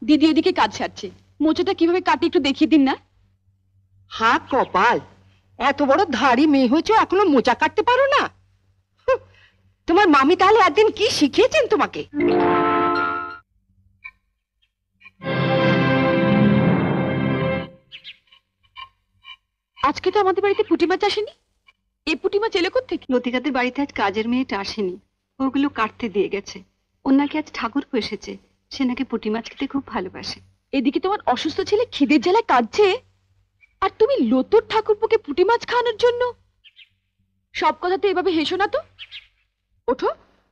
দিদি এদিকে কাজ সারছে, মোচাটা কিভাবে কাটি একটু দেখিয়ে দিন না। হা কপাল, এত বড় ধাড়ি মেয়ে হয়েছে এখনো মোচা কাটতে পারো না? তোমার মামি তাহলে একদিন কি শিখিয়েছেন তোমাকে? আজকে তো আমাদের বাড়িতে পুঁটি মাছ আসেনি। এই পুঁটি মাছ এলো কোত্থেকে? লতিকাদের বাড়িতে আজ কাজের মেয়েটা আসেনি, ওগুলো কাটতে দিয়ে গেছে। ওর নাকি আজ ঠাকুর এসেছে, সে নাকি পুঁটি মাছ খেতে খুব ভালোবাসে। এদিকে তোমার অসুস্থ ছেলে খিদের জ্বালায় কাঁদছে, আর তুমি লতুর ঠাকুরপোকে পুঁটি মাছ খাওয়ানোর জন্য। সব কথাতে এভাবে হেসো না তো। ওঠো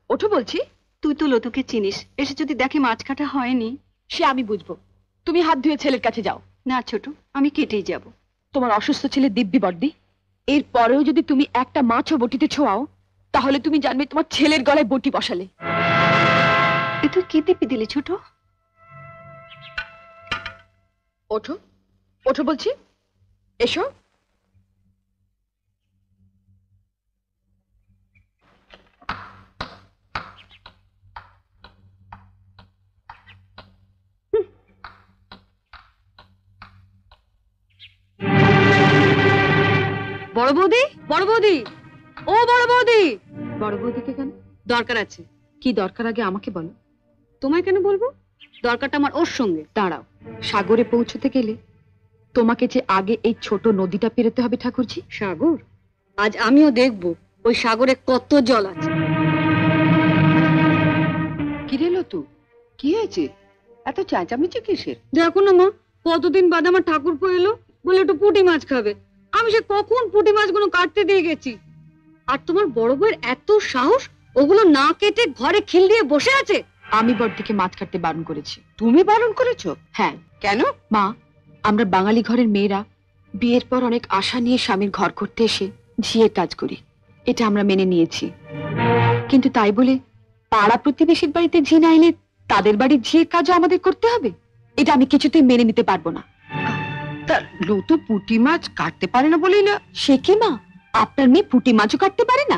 ওঠো বলছি। তুই তো লতুকে চিনিস, এসে যদি দেখে মাছ কাটা হয়নি। সে আমি বুঝবো, তুমি হাত ধুয়ে ছেলের কাছে যাও। না ছোট, আমি কেটেই যাব। তোমার অসুস্থ ছেলে দিব্যি বর্দি, এর পরেও যদি তুমি একটা মাছও বটিতে ছোঁয়াও, তাহলে তুমি জানবে তোমার ছেলের গলায় বটি বসালে। এ তুই কি দিবি দিলি ছোট? ওঠো ওঠো বলছি, এসো। বড় বৌদি, বড় বৌদি, ও বড় বৌদি। বড় বৌদিকে কেন? দরকার আছে। কি দরকার আগে আমাকে বলো। তোমায় কেন বলবো? দরকারটা আমার ওর সঙ্গে। দাঁড়াও, সাগরে পৌঁছতে গেলে তোমাকে যে আগে এই ছোট নদীটা পেরোতে হবে ঠাকুরজি। সাগর? আজ আমিও দেখব ওই সাগরে কত জল আছে। কি রে লতু, কি হয়েছে? এত চেঁচামেচি কিসের? দেখো না মা, কতদিন বাদে আমার ঠাকুরপো এলো, বলে একটু পুঁটি মাছ খাবে। আমি সে কখন পুঁটি মাছগুলো কাটতে দিয়ে গেছি, আর তোমার বড় বউয়ের এত সাহস, ওগুলো না কেটে ঘরে খিল দিয়ে বসে আছে। আমি বড়দিকে মাছ কাটতে বারণ করেছি। তুমি বারণ করেছো? হ্যাঁ। কেন? মা, আমরা বাঙালি ঘরের মেয়েরা বিয়ের পর অনেক আশা নিয়ে স্বামীর ঘর করতে এসে ঝিয়ের কাজ করি, এটা আমরা মেনে নিয়েছি। কিন্তু তাই বলে পাড়া প্রতিবেশীর বাড়িতে ঝি না এলে তাদের বাড়ির ঝিয়ের কাজও আমাদের করতে হবে, এটা আমি কিছুতেই মেনে নিতে পারবো না। তা লতু পুঁটি মাছ কাটতে পারে না বলেই না? সে কি মা, আপনার মেয়ে পুঁটি মাছও কাটতে পারে না?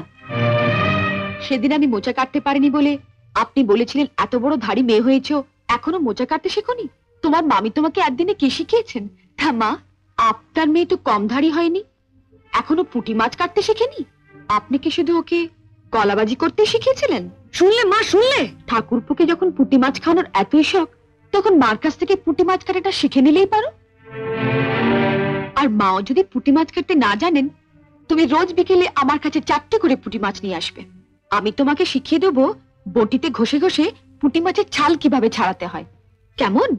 সেদিন আমি মোচা কাটতে পারিনি বলে আপনি বলেছিলেন এত বড় ধাড়ি মেয়ে হয়েছো, এখনো মোচা কাটতে শেখোনি? তোমার মামি তোমাকে একদিনে কি শিখিয়েছেন? তা মা, আপনার মেয়ে তো কম ধাড়ি হয়নি, এখনো পুঁটি মাছ কাটতে শেখেনি। আপনি কি শুধু ওকে কলাবাজি করতে শিখিয়েছিলেন? শুনলে মা, শুনলে? ঠাকুরপুকে যখন পুঁটি মাছ খাওয়ানোর এতই শখ, তখন মার কাছ থেকে পুঁটি মাছ কাটাটা শিখে নিলেই পারো। আর মাও যদি পুঁটি মাছ কাটতে না জানেন, তুমি রোজ বিকেলে আমার কাছে 4টে করে পুঁটি মাছ নিয়ে আসবে। আমি তোমাকে শিখিয়ে দেবো বটিতে ঘষে ঘষে পুঁটি মাছের ছাল কিভাবে ছাড়াতে হয়। কেমন?